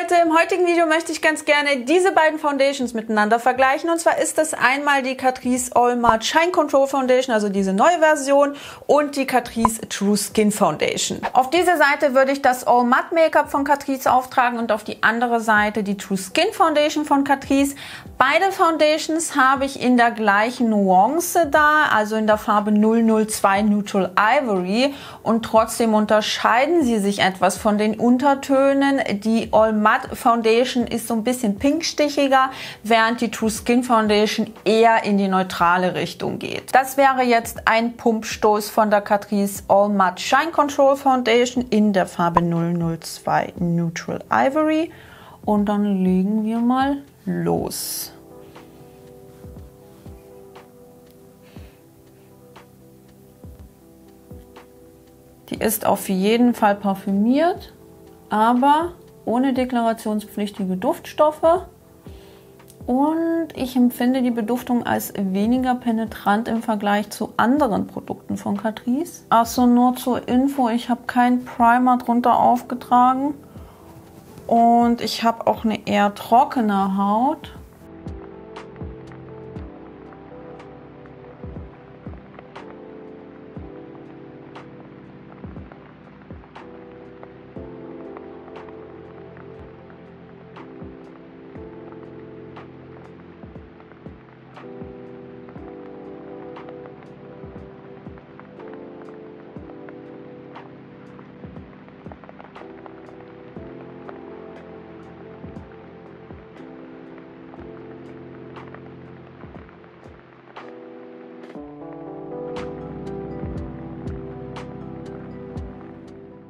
Leute, im heutigen Video möchte ich ganz gerne diese beiden Foundations miteinander vergleichen. Und zwar ist das einmal die Catrice All Matte Shine Control Foundation, also diese neue Version, und die Catrice True Skin Foundation. Auf dieser Seite würde ich das All Matte Make-up von Catrice auftragen und auf die andere Seite die True Skin Foundation von Catrice. Beide Foundations habe ich in der gleichen Nuance da, also in der Farbe 002 Neutral Ivory, und trotzdem unterscheiden sie sich etwas von den Untertönen. Die All Matte Foundation ist so ein bisschen pinkstichiger, während die True Skin Foundation eher in die neutrale Richtung geht. Das wäre jetzt ein Pumpstoß von der Catrice All Matte Shine Control Foundation in der Farbe 002 Neutral Ivory. Und dann legen wir mal los. Die ist auf jeden Fall parfümiert, aber ohne deklarationspflichtige Duftstoffe. Und ich empfinde die Beduftung als weniger penetrant im Vergleich zu anderen Produkten von Catrice. Achso, nur zur Info, ich habe keinen Primer drunter aufgetragen. Und ich habe auch eine eher trockene Haut.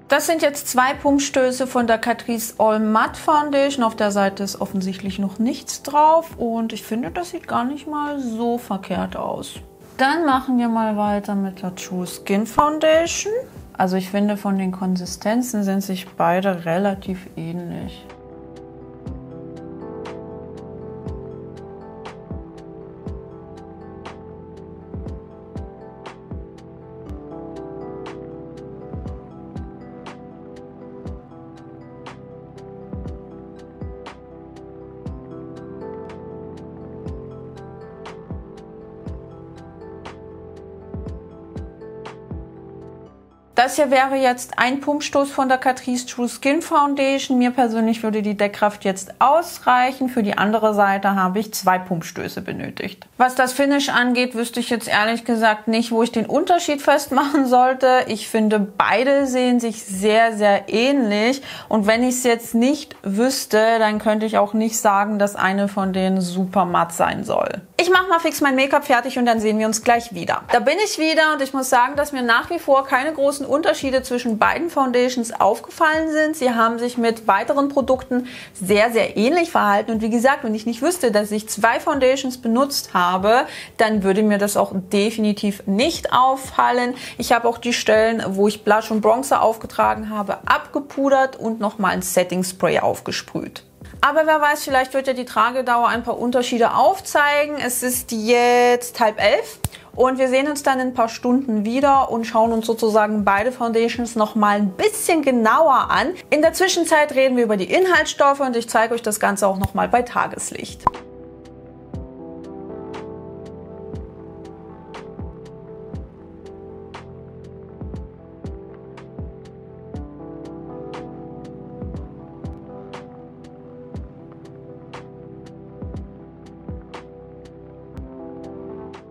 Das sind jetzt zwei Pumpstöße von der Catrice All Matte Foundation. Auf der Seite ist offensichtlich noch nichts drauf und ich finde, das sieht gar nicht mal so verkehrt aus. Dann machen wir mal weiter mit der True Skin Foundation. Also ich finde, von den Konsistenzen sind sich beide relativ ähnlich. Das hier wäre jetzt ein Pumpstoß von der Catrice True Skin Foundation. Mir persönlich würde die Deckkraft jetzt ausreichen. Für die andere Seite habe ich zwei Pumpstöße benötigt. Was das Finish angeht, wüsste ich jetzt ehrlich gesagt nicht, wo ich den Unterschied festmachen sollte. Ich finde, beide sehen sich sehr, sehr ähnlich. Und wenn ich es jetzt nicht wüsste, dann könnte ich auch nicht sagen, dass eine von denen super matt sein soll. Ich mache mal fix mein Make-up fertig und dann sehen wir uns gleich wieder. Da bin ich wieder und ich muss sagen, dass mir nach wie vor keine großen Unterschiede zwischen beiden Foundations aufgefallen sind. Sie haben sich mit weiteren Produkten sehr, sehr ähnlich verhalten. Und wie gesagt, wenn ich nicht wüsste, dass ich zwei Foundations benutzt habe, dann würde mir das auch definitiv nicht auffallen. Ich habe auch die Stellen, wo ich Blush und Bronzer aufgetragen habe, abgepudert und nochmal ein Setting Spray aufgesprüht. Aber wer weiß, vielleicht wird ja die Tragedauer ein paar Unterschiede aufzeigen. Es ist jetzt 10:30 und wir sehen uns dann in ein paar Stunden wieder und schauen uns sozusagen beide Foundations noch mal ein bisschen genauer an. In der Zwischenzeit reden wir über die Inhaltsstoffe und ich zeige euch das Ganze auch noch mal bei Tageslicht.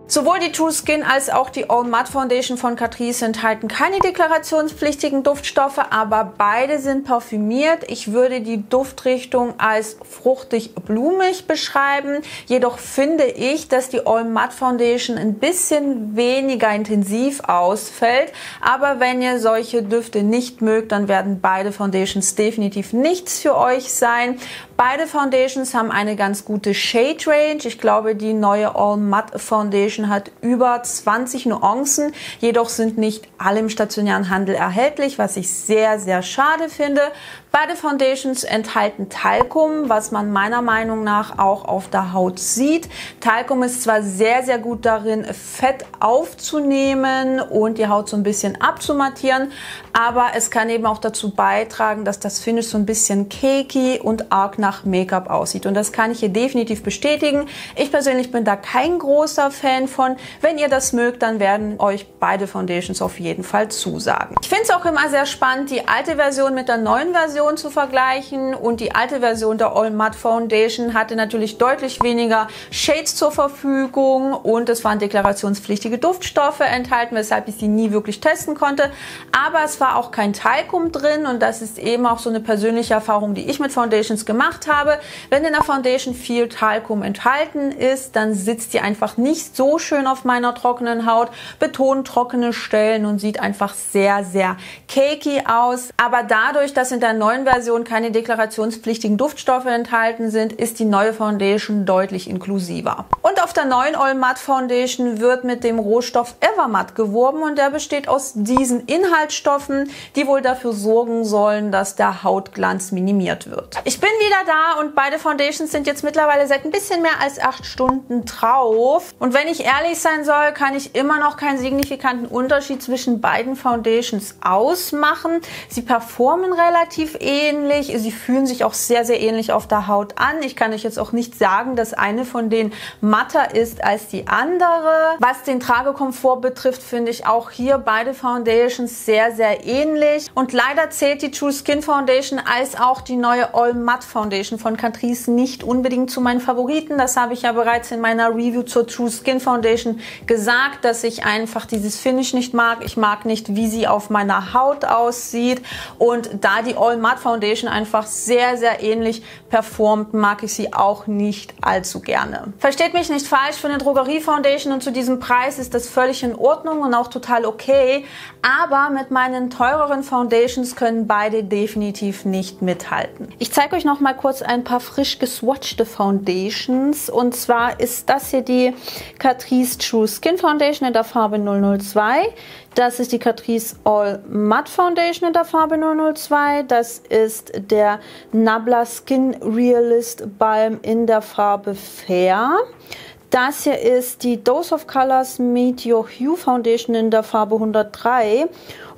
Sowohl die True Skin als auch die All Matte Foundation von Catrice enthalten keine deklarationspflichtigen Duftstoffe, aber beide sind parfümiert. Ich würde die Duftrichtung als fruchtig-blumig beschreiben. Jedoch finde ich, dass die All Matte Foundation ein bisschen weniger intensiv ausfällt. Aber wenn ihr solche Düfte nicht mögt, dann werden beide Foundations definitiv nichts für euch sein. Beide Foundations haben eine ganz gute Shade Range. Ich glaube, die neue All Matte Foundation hat über 20 Nuancen. Jedoch sind nicht alle im stationären Handel erhältlich, was ich sehr, sehr schade finde. Beide Foundations enthalten Talcum, was man meiner Meinung nach auch auf der Haut sieht. Talcum ist zwar sehr, sehr gut darin, Fett aufzunehmen und die Haut so ein bisschen abzumattieren, aber es kann eben auch dazu beitragen, dass das Finish so ein bisschen cakey und arg nach Make-up aussieht. Und das kann ich hier definitiv bestätigen. Ich persönlich bin da kein großer Fan von. Wenn ihr das mögt, dann werden euch beide Foundations auf jeden Fall zusagen. Ich finde es auch immer sehr spannend, die alte Version mit der neuen Version zu vergleichen, und die alte Version der All Matte Foundation hatte natürlich deutlich weniger Shades zur Verfügung und es waren deklarationspflichtige Duftstoffe enthalten, weshalb ich sie nie wirklich testen konnte, aber es war auch kein Talcum drin, und das ist eben auch so eine persönliche Erfahrung, die ich mit Foundations gemacht habe. Wenn in der Foundation viel Talcum enthalten ist, dann sitzt die einfach nicht so schön auf meiner trockenen Haut, betont trockene Stellen und sieht einfach sehr, sehr cakey aus. Aber dadurch, dass in der neuen Version keine deklarationspflichtigen Duftstoffe enthalten sind, ist die neue Foundation deutlich inklusiver. Und auf der neuen All Matte Foundation wird mit dem Rohstoff Evermatte geworben, und der besteht aus diesen Inhaltsstoffen, die wohl dafür sorgen sollen, dass der Hautglanz minimiert wird. Ich bin wieder da und beide Foundations sind jetzt mittlerweile seit ein bisschen mehr als 8 Stunden drauf. Und wenn ich ehrlich sein soll, kann ich immer noch keinen signifikanten Unterschied zwischen beiden Foundations ausmachen. Sie performen relativ ähnlich, sie fühlen sich auch sehr, sehr ähnlich auf der Haut an. Ich kann euch jetzt auch nicht sagen, dass eine von denen matter ist als die andere. Was den Tragekomfort betrifft, finde ich auch hier beide Foundations sehr, sehr ähnlich. Und leider zählt die True Skin Foundation als auch die neue All Matte Foundation von Catrice nicht unbedingt zu meinen Favoriten. Das habe ich ja bereits in meiner Review zur True Skin Foundation gesagt, dass ich einfach dieses Finish nicht mag. Ich mag nicht, wie sie auf meiner Haut aussieht, und da die All Matte Foundation einfach sehr, sehr ähnlich performt, mag ich sie auch nicht allzu gerne. Versteht mich nicht falsch, für eine Drogerie Foundation und zu diesem Preis ist das völlig in Ordnung und auch total okay, aber mit meinen teureren Foundations können beide definitiv nicht mithalten. Ich zeige euch noch mal kurz ein paar frisch geswatchte Foundations, und zwar ist das hier die Catrice True Skin Foundation in der Farbe 002. Das ist die Catrice All Matte Foundation in der Farbe 002. Das ist der Nabla Skin Realist Balm in der Farbe Fair. Das hier ist die Dose of Colors Meet Your Hue Foundation in der Farbe 103.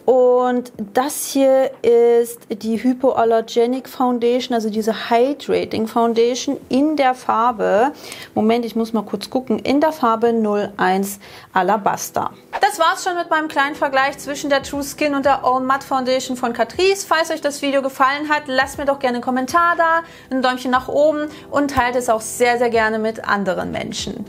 Und das hier ist die Hypoallergenic Foundation, also diese Hydrating Foundation in der Farbe, Moment, ich muss mal kurz gucken, in der Farbe 01 Alabaster. Das war's schon mit meinem kleinen Vergleich zwischen der True Skin und der All Matte Foundation von Catrice. Falls euch das Video gefallen hat, lasst mir doch gerne einen Kommentar da, ein Däumchen nach oben und teilt es auch sehr, sehr gerne mit anderen Menschen.